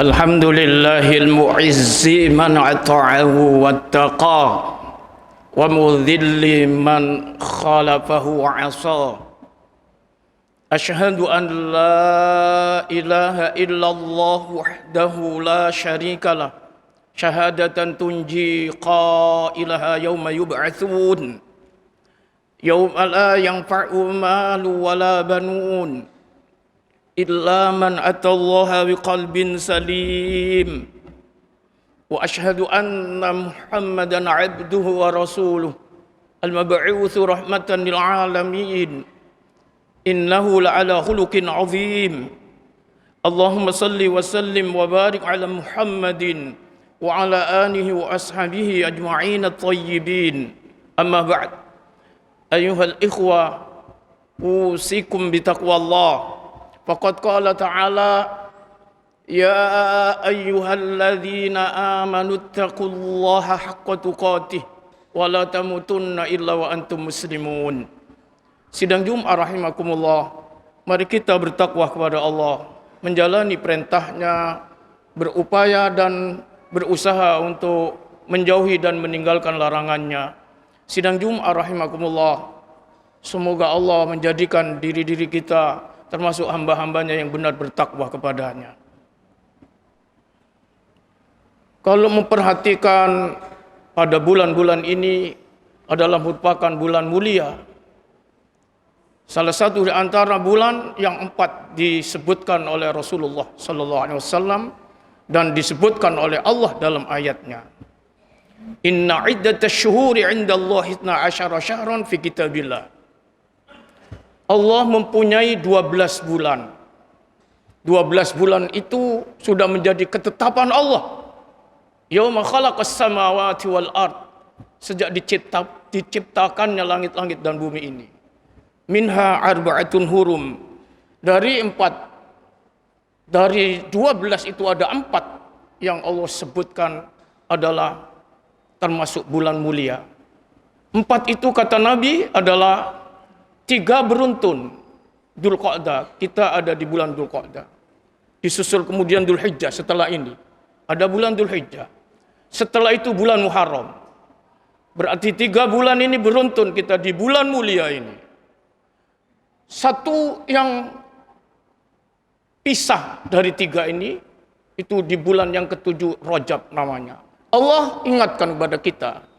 الحمد لله المعز من أطاعه واتقى ومذل من خالفه وعصى أشهد أن لا إله إلا الله وحده لا شريك له شهادة تنجي قائلها يوم يبعثون يوم لا ينفع مال ولا بنون إلا من أتى الله بقلب سليم وأشهد أن محمدا عبده ورسوله المبعوث رحمة للعالمين إنه لعلى خلق عظيم اللهم صل وسلم وبارك على محمد وعلى آله وأصحابه أجمعين الطيبين أما بعد أيها الإخوة أوصيكم بتقوى الله فقد قال تعالى يا أيها الذين آمنوا اتقوا الله حق تقاته ولا تموتن إلا وأنتم مسلمون. Sidang Jum'ah rahimakumullah, mari kita bertakwa kepada Allah, menjalani perintahnya, berupaya dan berusaha untuk menjauhi dan meninggalkan larangannya. Sidang Jum'ah rahimakumullah, semoga Allah menjadikan diri-diri kita termasuk hamba-hambanya yang benar bertakwa kepadanya. Kalau memperhatikan pada bulan-bulan ini adalah merupakan bulan mulia. Salah satu di antara bulan yang 4 disebutkan oleh Rasulullah SAW dan disebutkan oleh Allah dalam ayatnya. Inna iddatash syuhuri 'indallahi 12 syahran fi kitabillah. Allah mempunyai 12 bulan. 12 bulan itu sudah menjadi ketetapan Allah. Yauma khalaqas samawati wal ard. Sejak diciptakannya langit-langit dan bumi ini. Minha arba'atun hurum. Dari 12 itu ada 4 yang Allah sebutkan adalah termasuk bulan mulia. 4 itu kata Nabi adalah 3 beruntun. Dzulqa'dah, kita ada di bulan Dzulqa'dah. Disusul kemudian Dzulhijjah setelah ini. Ada bulan Dzulhijjah. Setelah itu bulan Muharram. Berarti 3 bulan ini beruntun kita di bulan mulia ini. Satu yang pisah dari 3 ini, itu di bulan yang ke-7 Rajab namanya. Allah ingatkan kepada kita.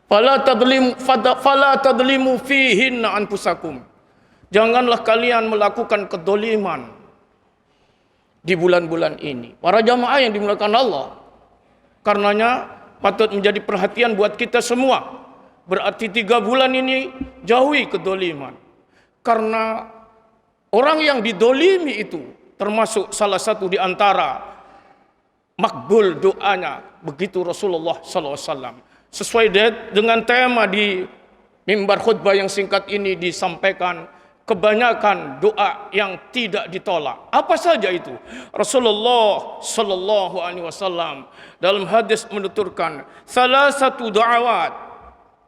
Fala tadlimu fihinna anfusakum. Janganlah kalian melakukan kedoliman di bulan-bulan ini. Para jamaah yang dimuliakan Allah. Karenanya patut menjadi perhatian buat kita semua. Berarti 3 bulan ini jauhi kedoliman. Karena orang yang didolimi itu termasuk salah satu di antara makbul doanya. Begitu Rasulullah SAW. Sesuai dengan tema di mimbar khutbah yang singkat ini disampaikan, kebanyakan doa yang tidak ditolak. Apa saja itu? Rasulullah sallallahu alaihi wasallam dalam hadis menuturkan, salah satu da'awat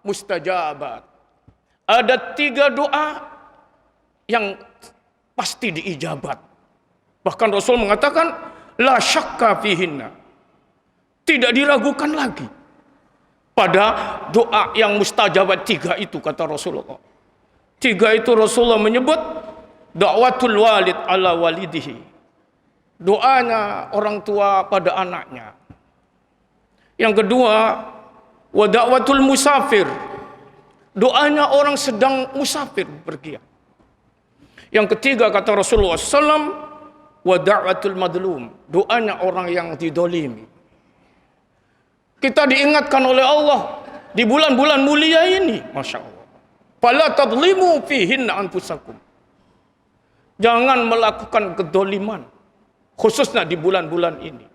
mustajabat. Ada 3 doa yang pasti diijabat. Bahkan Rasul mengatakan la syakka fihinna. Tidak diragukan lagi pada doa yang mustajabat 3 itu, kata Rasulullah. 3 itu Rasulullah menyebut da'watul walid ala walidihi. Doanya orang tua pada anaknya. Yang kedua, wa da'watul musafir. Doanya orang sedang musafir bepergian. Yang ketiga kata Rasulullah SAW, wa da'watul madlum. Doanya orang yang didolimi. Kita diingatkan oleh Allah di bulan-bulan mulia ini, Masya Allah. Fala tadlimu fihinna anfusakum. Jangan melakukan kedoliman, khususnya di bulan-bulan ini.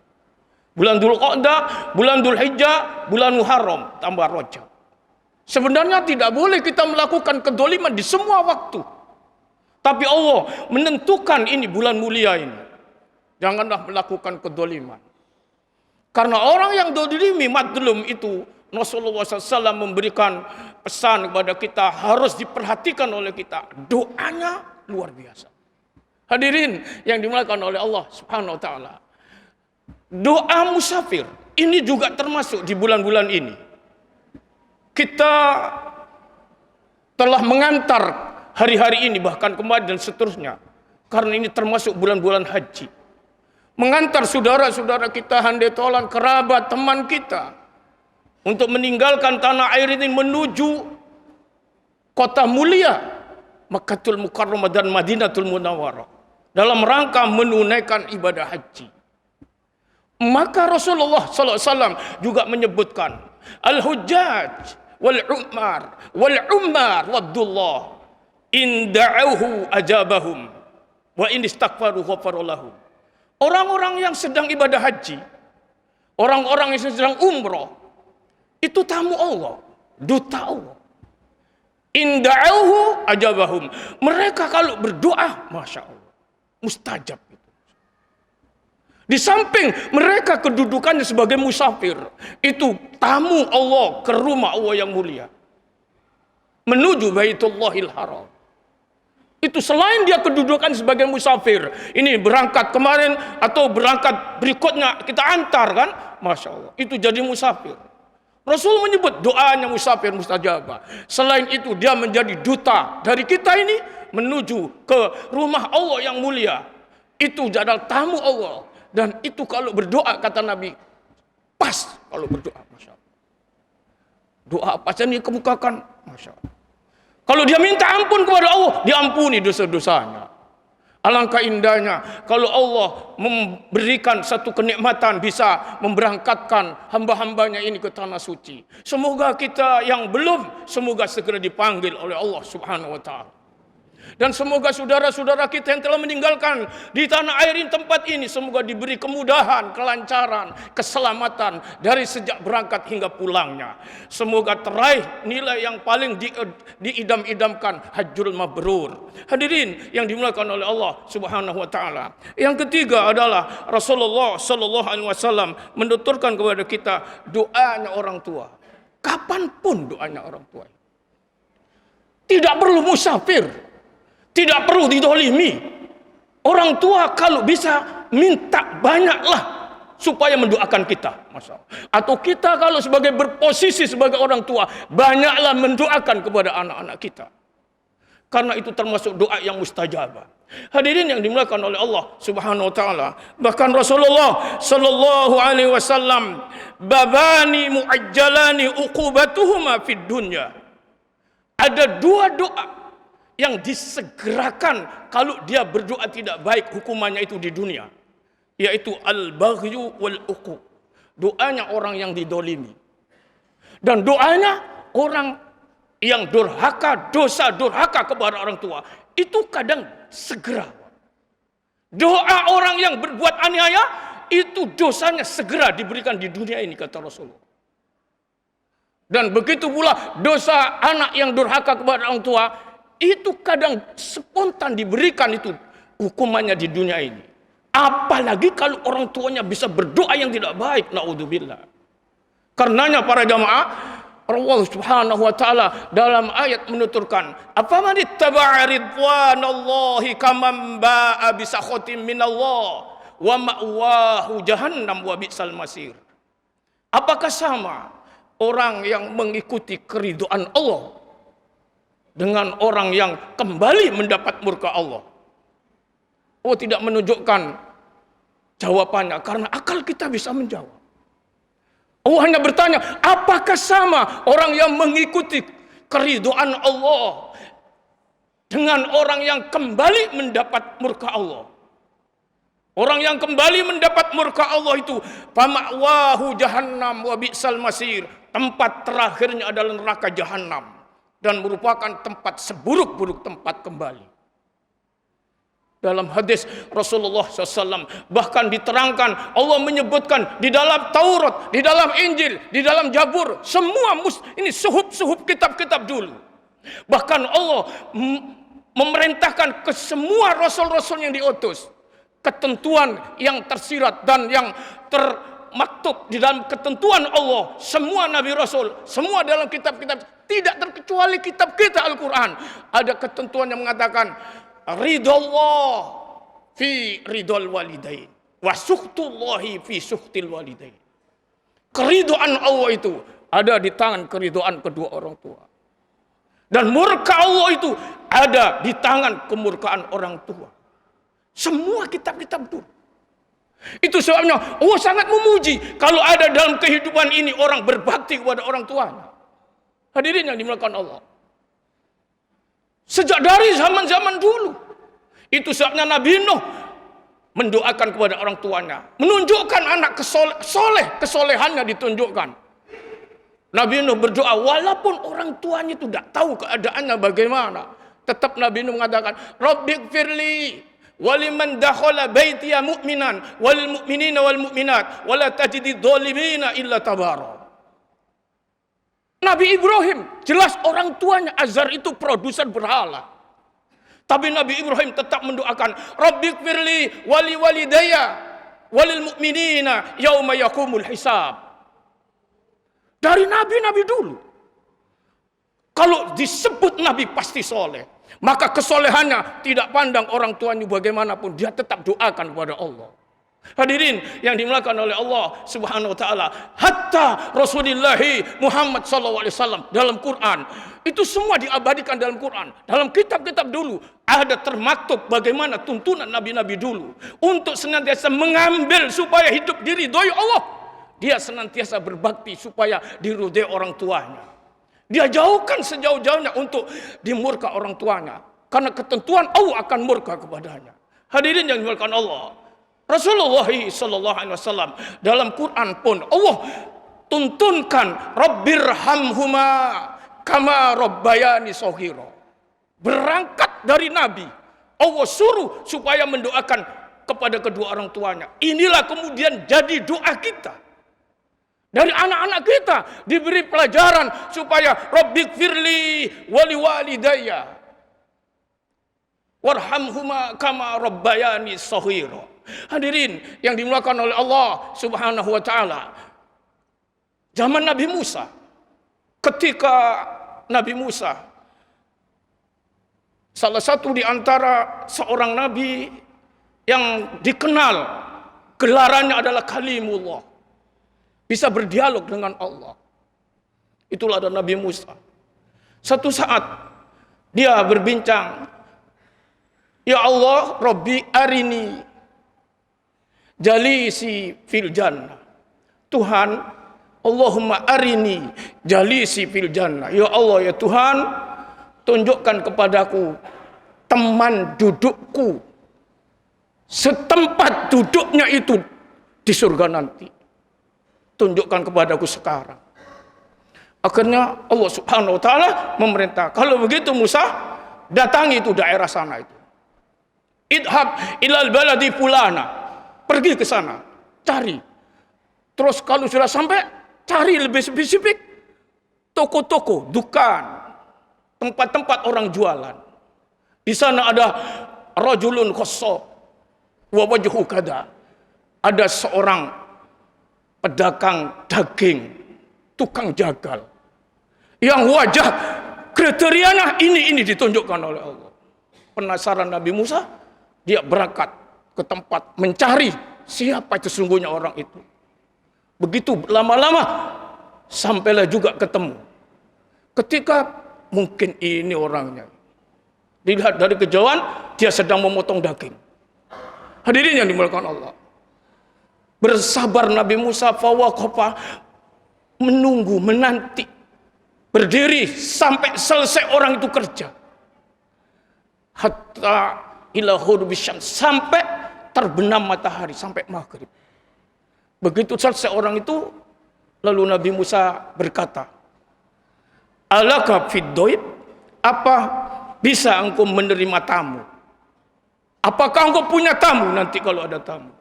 Bulan Dzulqa'dah, bulan Dzulhijjah, bulan Muharram, tambah Rajab. Sebenarnya tidak boleh kita melakukan kedoliman di semua waktu. Tapi Allah menentukan ini bulan mulia ini. Janganlah melakukan kedoliman. Karena orang yang dolimi, madlum itu, Rasulullah SAW memberikan pesan kepada kita, harus diperhatikan oleh kita. Doanya luar biasa. Hadirin yang dimuliakan oleh Allah Subhanahu wa taala. Doa musafir ini juga termasuk di bulan-bulan ini. Kita telah mengantar hari-hari ini, bahkan kemarin dan seterusnya, karena ini termasuk bulan-bulan haji. Mengantar saudara-saudara kita, handai tolan, kerabat, teman kita untuk meninggalkan tanah air ini menuju kota mulia Makkatul Mukarramah dan Madinatul Munawwarah dalam rangka menunaikan ibadah haji. Maka Rasulullah SAW juga menyebutkan al-hujjaj wal-ummar wad-dullah in da'uhu ajabahum wa in istaghfaru ghafara lahum. Orang-orang yang sedang ibadah haji, orang-orang yang sedang umroh, itu tamu Allah, duta Allah. In da'uhu ajabahum. Mereka kalau berdoa, Masya Allah, mustajab. Di samping mereka kedudukannya sebagai musafir, itu tamu Allah ke rumah Allah yang mulia, menuju Baitullahil Haram. Itu selain dia kedudukan sebagai musafir, ini berangkat kemarin atau berangkat berikutnya kita antar kan, Masya Allah, itu jadi musafir. Rasul menyebut doanya musafir mustajabah. Selain itu dia menjadi duta dari kita ini menuju ke rumah Allah yang mulia. Itu adalah tamu Allah. Dan itu kalau berdoa, kata Nabi, pas kalau berdoa, Masya Allah. Doa apa saja yang dikemukakan, Masya Allah. Kalau dia minta ampun kepada Allah, diampuni dosa-dosanya. Alangkah indahnya kalau Allah memberikan satu kenikmatan bisa memberangkatkan hamba-hambanya ini ke tanah suci. Semoga kita yang belum, semoga segera dipanggil oleh Allah Subhanahu wa ta'ala. Dan semoga saudara-saudara kita yang telah meninggalkan di tanah air ini, tempat ini, semoga diberi kemudahan, kelancaran, keselamatan dari sejak berangkat hingga pulangnya. Semoga teraih nilai yang paling diidam-idamkan, hajjul mabrur. Hadirin yang dimuliakan oleh Allah Subhanahu wa taala. Yang ketiga adalah Rasulullah sallallahu alaihi wasallam menuturkan kepada kita doanya orang tua. Kapanpun doanya orang tua. Tidak perlu musafir. Tidak perlu didolimi. Orang tua kalau bisa minta banyaklah supaya mendoakan kita. Masya Allah. Atau kita kalau sebagai berposisi sebagai orang tua, banyaklah mendoakan kepada anak-anak kita. Karena itu termasuk doa yang mustajabah. Hadirin yang dimuliakan oleh Allah Subhanahu wa taala. Bahkan Rasulullah sallallahu alaihi wasallam, babani muajjalani uqubatuhuma fid dunya. Ada dua doa yang disegerakan kalau dia berdoa tidak baik, hukumannya itu di dunia, yaitu al-baghyu wal-uquq. Doanya orang yang didolimi, dan doanya orang yang durhaka, dosa durhaka kepada orang tua, itu kadang segera. Doa orang yang berbuat aniaya, itu dosanya segera diberikan di dunia ini, kata Rasulullah. Dan begitu pula dosa anak yang durhaka kepada orang tua, itu kadang spontan diberikan itu hukumannya di dunia ini. Apalagi kalau orang tuanya bisa berdoa yang tidak baik, naudzubillah. Karenanya para jamaah, Allah Subhanahu wa taala dalam ayat menuturkan, "Afaman ittaba'a ridwanallahi kaman ba'a bisakhatin minallah wa ma'wahu jahannam wa bi'sal masir." Apakah sama orang yang mengikuti keridhaan Allah dengan orang yang kembali mendapat murka Allah? Oh, tidak menunjukkan jawabannya karena akal kita bisa menjawab. Allah hanya bertanya, apakah sama orang yang mengikuti keridhaan Allah dengan orang yang kembali mendapat murka Allah? Orang yang kembali mendapat murka Allah itu fama'wahu jahannam wa bi'sal masir. Tempat terakhirnya adalah neraka jahannam. Dan merupakan tempat seburuk-buruk tempat kembali. Dalam hadis Rasulullah SAW bahkan diterangkan, Allah menyebutkan di dalam Taurat, di dalam Injil, di dalam Zabur, semua ini suhuf-suhuf kitab-kitab dulu. Bahkan Allah memerintahkan ke semua rasul-rasul yang diutus, ketentuan yang tersirat dan yang termaktub di dalam ketentuan Allah, semua Nabi Rasul, semua dalam kitab-kitab, tidak terkecuali kitab kita Al-Quran, ada ketentuan yang mengatakan ridallah fi ridal walidain. Wa sukhtullahi fi sukhtil walidain. Keridhaan Allah itu ada di tangan keridhaan kedua orang tua. Dan murka Allah itu ada di tangan kemurkaan orang tua. Semua kitab-kitab dulu. Itu sebabnya Allah sangat memuji kalau ada dalam kehidupan ini orang berbakti kepada orang tuanya. Hadirin yang dimuliakan Allah. Sejak dari zaman-zaman dulu. Itu sebabnya Nabi Nuh mendoakan kepada orang tuanya. Menunjukkan anak kesolehannya ditunjukkan. Nabi Nuh berdoa walaupun orang tuanya itu tidak tahu keadaannya bagaimana. Tetap Nabi Nuh mengatakan, Rabbighfirli waliman dakhala baitiya mu'minan wal mu'minina wal mu'minat wala tajidi dhalimina illa tabara. Nabi Ibrahim, jelas orang tuanya Azar itu produsen berhala. Tapi Nabi Ibrahim tetap mendoakan, Rabbighfirli wali walidayya walil mu'minina yauma yaqumul hisab. Dari nabi-nabi dulu. Kalau disebut nabi pasti soleh. Maka kesolehannya tidak pandang orang tuanya bagaimanapun. Dia tetap doakan kepada Allah. Hadirin yang dimuliakan oleh Allah Subhanahu wa taala, hatta Rasulullah Muhammad sallallahu alaihi wasallam dalam Quran, itu semua diabadikan dalam Quran. Dalam kitab-kitab dulu ada termaktub bagaimana tuntunan nabi-nabi dulu untuk senantiasa mengambil supaya hidup diridhoi Allah. Dia senantiasa berbakti supaya diridhoi orang tuanya. Dia jauhkan sejauh-jauhnya untuk dimurka orang tuanya, karena ketentuan Allah akan murka kepadanya. Hadirin yang dimuliakan Allah, Rasulullah sallallahu alaihi wasallam dalam Quran pun Allah tuntunkan Rabbirhamhuma kama rabbayani shaghira. Berangkat dari Nabi, Allah suruh supaya mendoakan kepada kedua orang tuanya. Inilah kemudian jadi doa kita. Dari anak-anak kita diberi pelajaran supaya Rabbighfirli wali walidayya warhamhuma kama rabbayani shaghira. Hadirin yang dimuliakan oleh Allah Subhanahu wa taala. Zaman Nabi Musa, ketika Nabi Musa salah satu di antara seorang nabi yang dikenal gelarannya adalah Kalimullah, bisa berdialog dengan Allah. Itulah ada Nabi Musa. Satu saat dia berbincang, Ya Allah, Rabbi arini jalisi fil jannah. Tuhan, Allahumma arini jalisi fil jannah. Ya Allah, ya Tuhan, tunjukkan kepadaku teman dudukku, setempat duduknya itu di surga nanti. Tunjukkan kepadaku sekarang. Akhirnya Allah Subhanahu wa taala memerintah, kalau begitu Musa, datangi itu daerah sana itu. Idhab ilal baladi fulana. Pergi ke sana, cari. Terus kalau sudah sampai, cari lebih spesifik toko-toko, dukan, tempat-tempat orang jualan. Di sana ada rajulun khassab wa wajhu kada. Ada seorang pedagang daging, tukang jagal, yang wajah kriterianya ini ditunjukkan oleh Allah. Penasaran Nabi Musa, dia berangkat ke tempat mencari siapa itu sesungguhnya orang itu. Begitu lama-lama sampailah juga ketemu. Ketika mungkin ini orangnya, dilihat dari kejauhan dia sedang memotong daging. Hadirin yang dimuliakan Allah, bersabar Nabi Musa fawaqafa, menunggu, menanti, berdiri sampai selesai orang itu kerja. Hatta ila ghurubis syams, sampai terbenam matahari, sampai maghrib. Begitu selesai orang itu, lalu Nabi Musa berkata, Alaka fid doib, apa bisa engkau menerima tamu? Apakah engkau punya tamu nanti kalau ada tamu?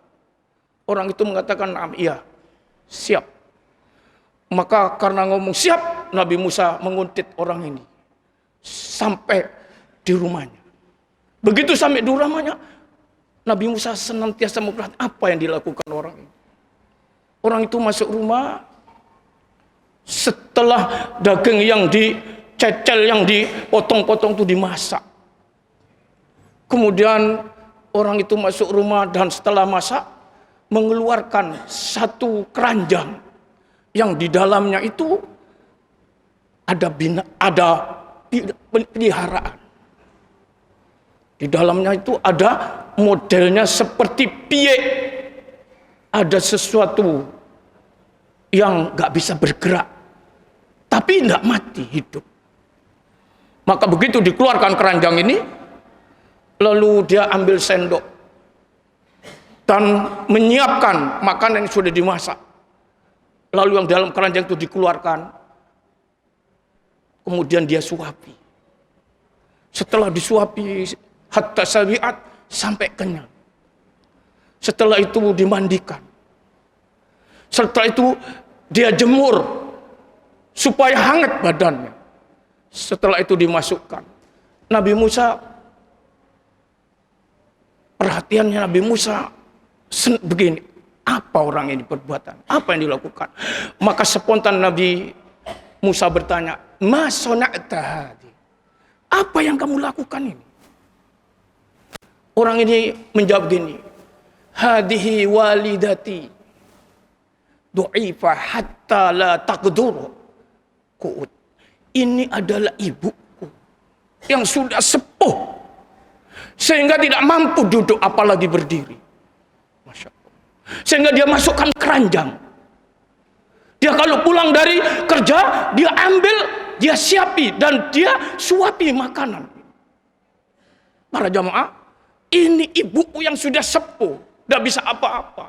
Orang itu mengatakan, iya, siap. Maka karena ngomong siap, Nabi Musa menguntit orang ini sampai di rumahnya. Begitu sampai di rumahnya, Nabi Musa senantiasa memperhatikan apa yang dilakukan orang ini. Orang itu masuk rumah, setelah daging yang dicecel, yang dipotong-potong itu dimasak. Kemudian orang itu masuk rumah dan setelah masak, mengeluarkan satu keranjang yang di dalamnya itu ada peliharaan. Di dalamnya itu ada modelnya seperti piye. Ada sesuatu yang gak bisa bergerak, tapi tidak mati, hidup. Maka begitu dikeluarkan keranjang ini, lalu dia ambil sendok dan menyiapkan makanan yang sudah dimasak. Lalu yang dalam keranjang itu dikeluarkan, kemudian dia suapi. Setelah disuapi hatta sabiat, sampai kenyang. Setelah itu dimandikan. Setelah itu dia jemur supaya hangat badannya. Setelah itu dimasukkan. Nabi Musa, perhatiannya Nabi Musa begini, apa orang ini perbuatan? Apa yang dilakukan? Maka spontan Nabi Musa bertanya, "Ma sona'ta hadi?" Apa yang kamu lakukan ini? Orang ini menjawab gini, "Hadihi walidati du'ifa hatta la taqdur ku'ud." Ini adalah ibuku yang sudah sepuh sehingga tidak mampu duduk apalagi berdiri. Masya Allah. Sehingga dia masukkan keranjang. Dia kalau pulang dari kerja, dia ambil, dia siapi dan dia suapi makanan. Para jamaah, ini ibuku yang sudah sepuh, tidak bisa apa-apa.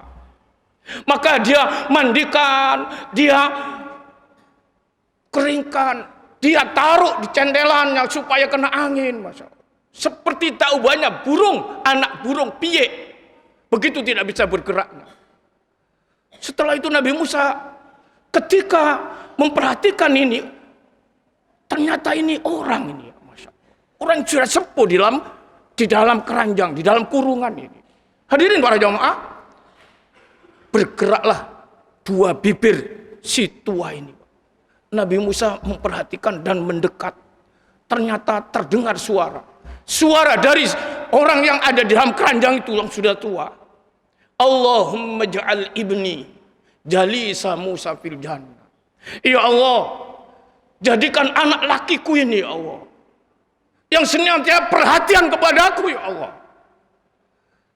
Maka dia mandikan, dia keringkan, dia taruh di cendelannya supaya kena angin. Masya Allah. Seperti tahu banyak burung, anak burung piye. Begitu tidak bisa bergeraknya. Setelah itu Nabi Musa ketika memperhatikan ini, ternyata ini orang ini. Masya Allah. Orang yang sudah sepuh di dalam keranjang, di dalam kurungan ini. Hadirin para jamaah, bergeraklah dua bibir si tua ini. Nabi Musa memperhatikan dan mendekat. Ternyata terdengar suara. Suara dari orang yang ada di dalam keranjang itu yang sudah tua. Allahumma ja'al ibni jalisa Musa fil jannah. Ya Allah, jadikan anak lakiku ini ya Allah, yang senantiasa perhatian kepadaku ya Allah.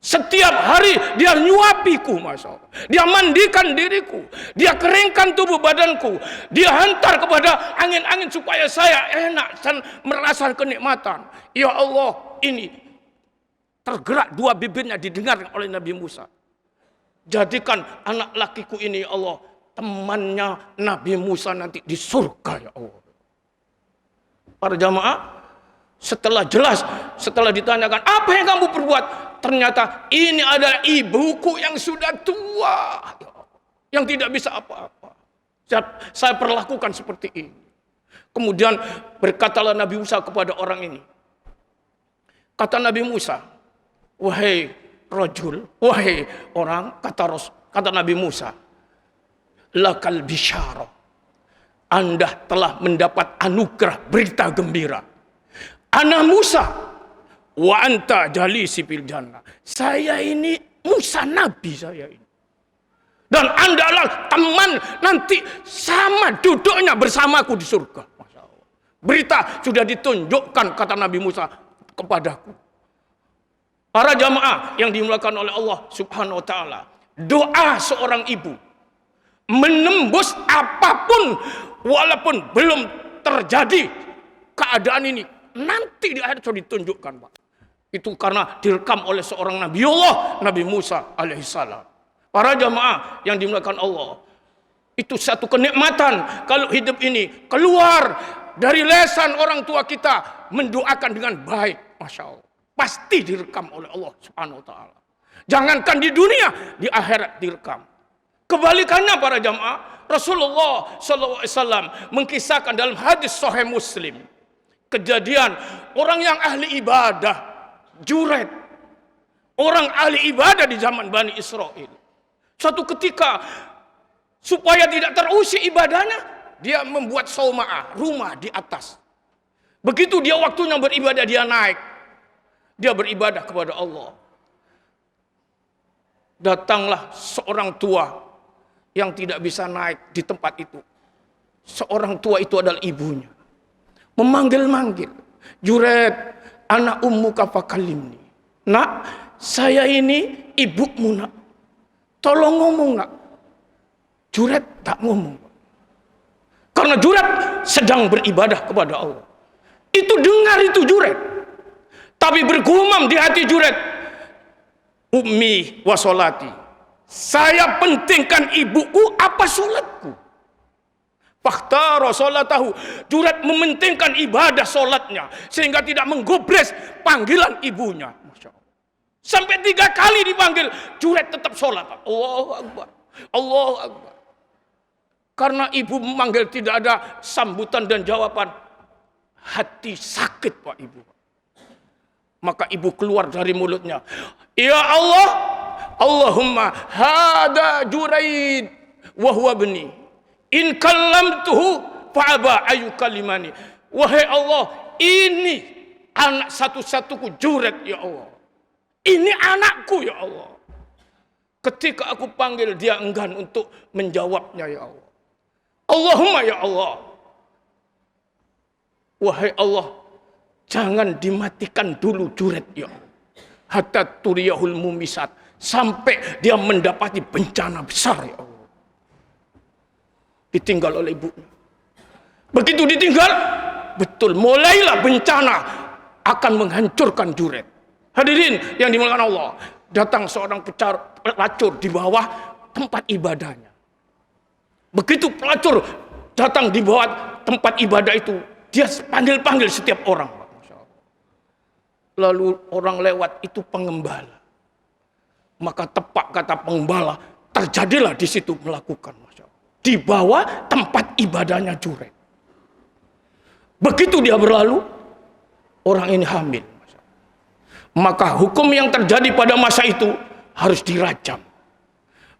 Setiap hari dia nyuapiku, Masya Allah. Dia mandikan diriku, dia keringkan tubuh badanku, dia hantar kepada angin-angin supaya saya enak dan merasa kenikmatan. Ya Allah, ini tergerak dua bibirnya didengar oleh Nabi Musa. Jadikan anak lakiku ini ya Allah temannya Nabi Musa nanti di surga ya Allah. Para jamaah, setelah jelas, setelah ditanyakan apa yang kamu perbuat, ternyata ini adalah ibuku yang sudah tua, yang tidak bisa apa-apa. Saya perlakukan seperti ini. Kemudian berkatalah Nabi Musa kepada orang ini. Kata Nabi Musa, wahai rajul, wahai orang, kata Nabi Musa, lakal bisyarah, Anda telah mendapat anugerah berita gembira. Ana Musa wa anta jalisi fil jannah. Saya ini Musa nabi saya ini. Dan Anda adalah teman nanti sama duduknya bersamaku di surga. Masya Allah. Berita sudah ditunjukkan kata Nabi Musa kepadaku. Para jamaah yang dimuliakan oleh Allah Subhanahu wa taala, doa seorang ibu menembus apapun walaupun belum terjadi keadaan ini. Nanti di akhirat sudah ditunjukkan, Pak. Itu karena direkam oleh seorang Nabi Allah, Nabi Musa alaihissalam. Para jamaah yang dimuliakan Allah, itu satu kenikmatan kalau hidup ini keluar dari lesan orang tua kita mendoakan dengan baik, Masya Allah. Pasti direkam oleh Allah Subhanahu wa taala. Jangankan di dunia, di akhirat direkam. Kebalikannya para jamaah, Rasulullah SAW mengkisahkan dalam hadis Sahih Muslim kejadian orang yang ahli ibadah, Juret, orang ahli ibadah di zaman Bani Israel. Suatu ketika supaya tidak terusik ibadahnya, dia membuat sauma'ah, rumah di atas. Begitu dia waktunya beribadah, dia naik. Dia beribadah kepada Allah. Datanglah seorang tua yang tidak bisa naik di tempat itu. Seorang tua itu adalah ibunya. Memanggil-manggil. Juret, anak ummuka fakalimni. Nak, saya ini ibumu nak. Tolong ngomong nak. Juret tak ngomong. Karena Juret sedang beribadah kepada Allah. Itu dengar itu Juret. Tapi bergumam di hati Juret. Ummi wa sholati. Saya pentingkan ibuku apa sholatku. Fakhtara sholatahu. Juret mementingkan ibadah sholatnya. Sehingga tidak menggubris panggilan ibunya. Masya Allah. Sampai 3 kali dipanggil. Juret tetap sholat. Allahu Akbar. Allahu Akbar. Karena ibu memanggil tidak ada sambutan dan jawaban. Hati sakit Pak Ibu. Maka ibu keluar dari mulutnya. Ya Allah. Allahumma hada Juraid. Wahuwa bni. In kallamtuhu fa'aba ayu kalimani. Wahai Allah. Ini anak satu-satuku Juret ya Allah. Ini anakku ya Allah. Ketika aku panggil dia enggan untuk menjawabnya ya Allah. Allahumma ya Allah. Wahai Allah, jangan dimatikan dulu Juret ya Allah. Hatta turiyahul mumisat. Sampai dia mendapati bencana besar ya Allah. Ditinggal oleh ibunya. Begitu ditinggal, betul mulailah bencana akan menghancurkan Juret. Hadirin yang dimuliakan Allah. Datang seorang pelacur di bawah tempat ibadahnya. Begitu pelacur datang di bawah tempat ibadah itu, dia panggil-panggil setiap orang. Lalu orang lewat itu pengembala. Maka tepat kata pengembala, terjadilah di situ melakukan. Di bawah tempat ibadahnya Juret. Begitu dia berlalu, orang ini hamil. Maka hukum yang terjadi pada masa itu harus dirajam.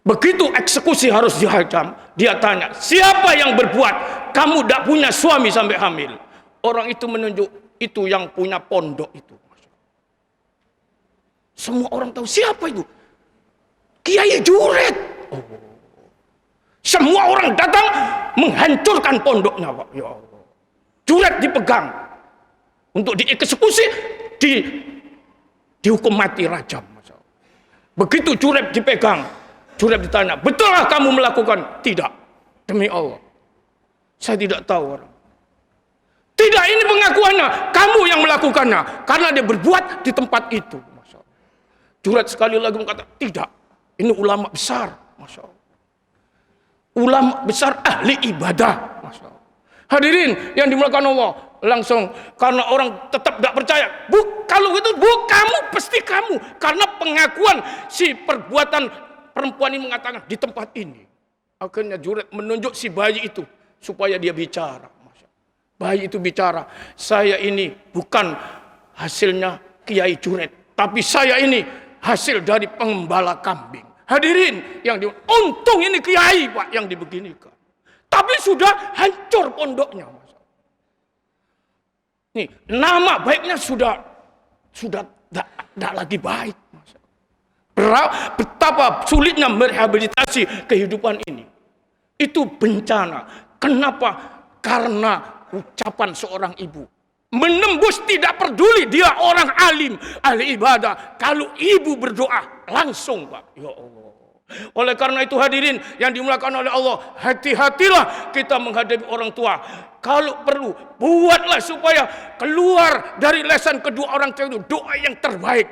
Begitu eksekusi harus dihajam, dia tanya, siapa yang berbuat? Kamu tidak punya suami sampai hamil. Orang itu menunjuk, itu yang punya pondok itu. Semua orang tahu, siapa itu? Kiai Juret. Oh. Semua orang datang menghancurkan pondoknya, Pak. Ya Allah. Juret dipegang. Untuk dieksekusi, dihukum mati rajam. Begitu Juret dipegang, Juret ditanya, betulkah kamu melakukan? Tidak. Demi Allah. Saya tidak tahu orang. Tidak, ini pengakuannya. Kamu yang melakukannya. Karena dia berbuat di tempat itu. Masya Allah. Juret sekali lagi berkata, tidak. Ini ulama besar. Masya Allah. Ulama besar ahli ibadah. Masya Allah. Hadirin yang dimuliakan Allah. Langsung karena orang tetap tidak percaya. Kalau itu kamu, pasti kamu. Karena pengakuan si perbuatan perempuan ini mengatakan di tempat ini. Akhirnya Juret menunjuk si bayi itu supaya dia bicara. Bayi itu bicara, saya ini bukan hasilnya Kiai Juret, tapi saya ini hasil dari pengembala kambing. Hadirin yang untung ini Kiai Pak yang dibeginikan. Tapi sudah hancur pondoknya. Nih, nama baiknya sudah tidak lagi baik. Betapa sulitnya merehabilitasi kehidupan ini. Itu bencana. Kenapa? Karena ucapan seorang ibu. Menembus tidak peduli dia orang alim, ahli ibadah. Kalau ibu berdoa, langsung Pak. Ya Allah. Oleh karena itu hadirin yang dimuliakan oleh Allah, hati-hatilah kita menghadapi orang tua. Kalau perlu, buatlah supaya keluar dari lesan kedua orang tua itu doa yang terbaik.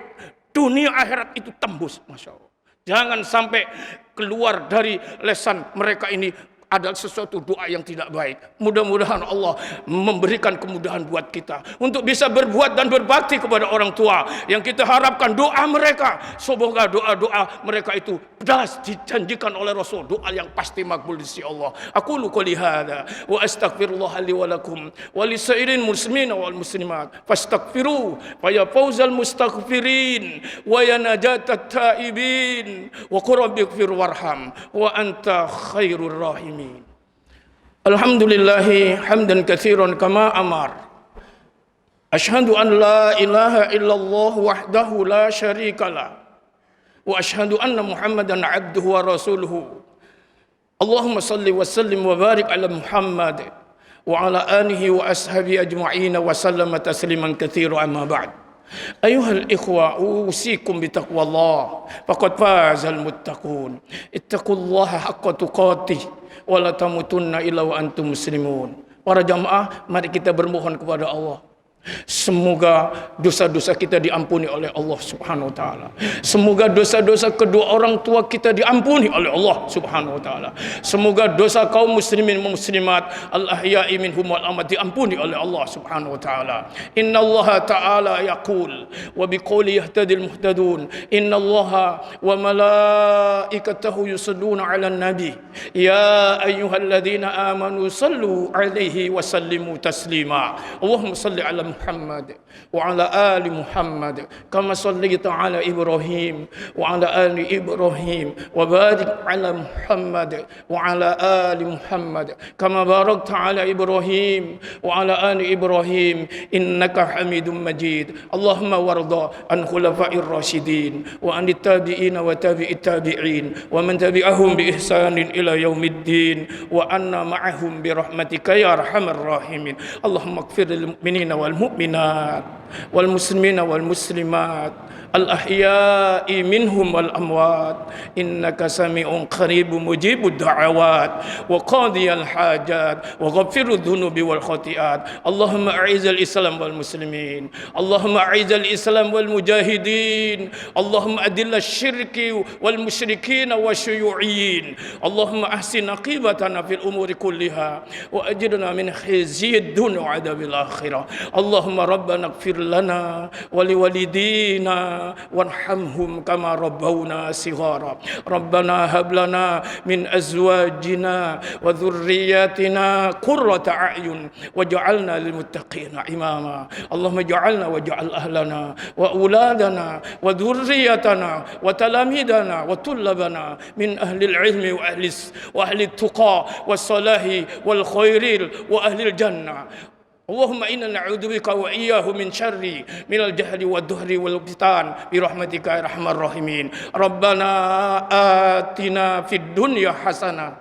Dunia akhirat itu tembus, Masya Allah. Jangan sampai keluar dari lesan mereka ini adalah sesuatu doa yang tidak baik. Mudah-mudahan Allah memberikan kemudahan buat kita untuk bisa berbuat dan berbakti kepada orang tua. Yang kita harapkan doa mereka, semoga doa-doa mereka itu jelas dijanjikan oleh Rasul, doa yang pasti makbul di sisi Allah. Aku qouli hadza wa astaghfirullah li wa lakum wa lisairin muslimin wal muslimat fastaghfiru fa ya fawzal mustaghfirin wa ya najatat taibin wa qur rabbighfir warham wa anta khairur rahim. Alhamdulillahi hamdan katsiran kama amar. Asyhadu an la ilaha illallah wahdahu la syarikalah وأشهد أن محمدا عبده ورسوله اللهم صل وسلم وبارك على محمد وعلى آله وأصحابه أجمعين وسلم تسليما كثيرا أما بعد أيها الإخوة أوصيكم بتقوى الله فقد فاز المتقون اتقوا الله حق تقاته ولا تموتن إلا وأنتم مسلمون. Para jamaah, mari kita bermohon kepada Allah. Semoga dosa-dosa kita diampuni oleh Allah Subhanahu wa taala. Semoga dosa-dosa kedua orang tua kita diampuni oleh Allah Subhanahu wa taala. Semoga dosa kaum muslimin dan muslimat al-ahya'i minhum wal amwat diampuni oleh Allah Subhanahu wa taala. Innallaha ta'ala yaqul wa biqouli yahtadil muhtadun. Innallaha wa malaikatahu yusalluna 'alan nabi. Ya ayyuhalladzina amanu sallu 'alaihi wa sallimu taslima. Allahumma salli 'ala محمد وعلى آل محمد كما صليت على إبراهيم وعلى آل إبراهيم وبارك على محمد وعلى آل محمد كما باركت على إبراهيم وعلى آل إبراهيم إنك حميد مجيد. اللهم وارض عن خلفاء الراشدين وعن التابعين وتابع التابعين ومن تبعهم بإحسان إلى يوم الدين وأنا معهم برحمتك يا أرحم الراحمين. اللهم اغفر للمؤمنين والمؤمنات والمسلمين والمسلمات الأحياء منهم والأموات إنك سميع قريب مجيب الدعوات وقاضي الحاجات وغفر الذنوب والخطيئات. اللهم أعز الإسلام والمسلمين. اللهم أعز الإسلام والمجاهدين. اللهم أذل الشرك والمشركين والشيوعيين. اللهم أحسن عاقبتنا في الأمور كلها وأجرنا من خزي الدنيا وعذاب الآخرة. اللهم ربنا اغفر لنا ولوالدينا وارحمهم كما ربونا صغارا. ربنا هب لنا من أزواجنا وذرياتنا قرة أعين واجعلنا للمتقين إماما. اللهم اجعلنا واجعل أهلنا وأولادنا وذريتنا وتلاميذنا وطلبنا من أهل العلم وأهل التقى والصلاح والخير وأهل الجنة. اللهم إنا نعوذ بك وإياه من شر من الجهل والدهر والفتان برحمتك يا أرحم الراحمين. ربنا آتنا في الدنيا حسنة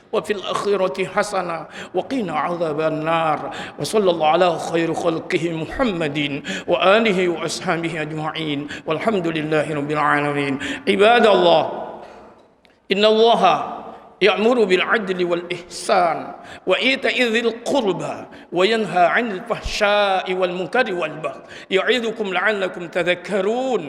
وفي الآخرة حسنة وقنا عذاب النار. وصلى الله على خير خلقه محمد وآله وأصحابه أجمعين والحمد لله رب العالمين. عباد الله إن الله يأمر بالعدل والإحسان وإيتاء ذي القربى وينهى عن الفحشاء والمنكر والبغي يعظكم لعلكم تذكرون.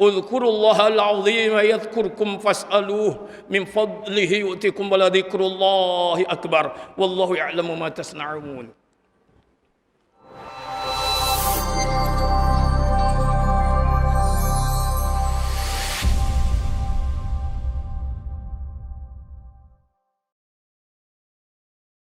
اذكروا الله العظيم يذكركم فاسألوه من فضله يؤتكم ولذكر الله أكبر والله يعلم ما تصنعون.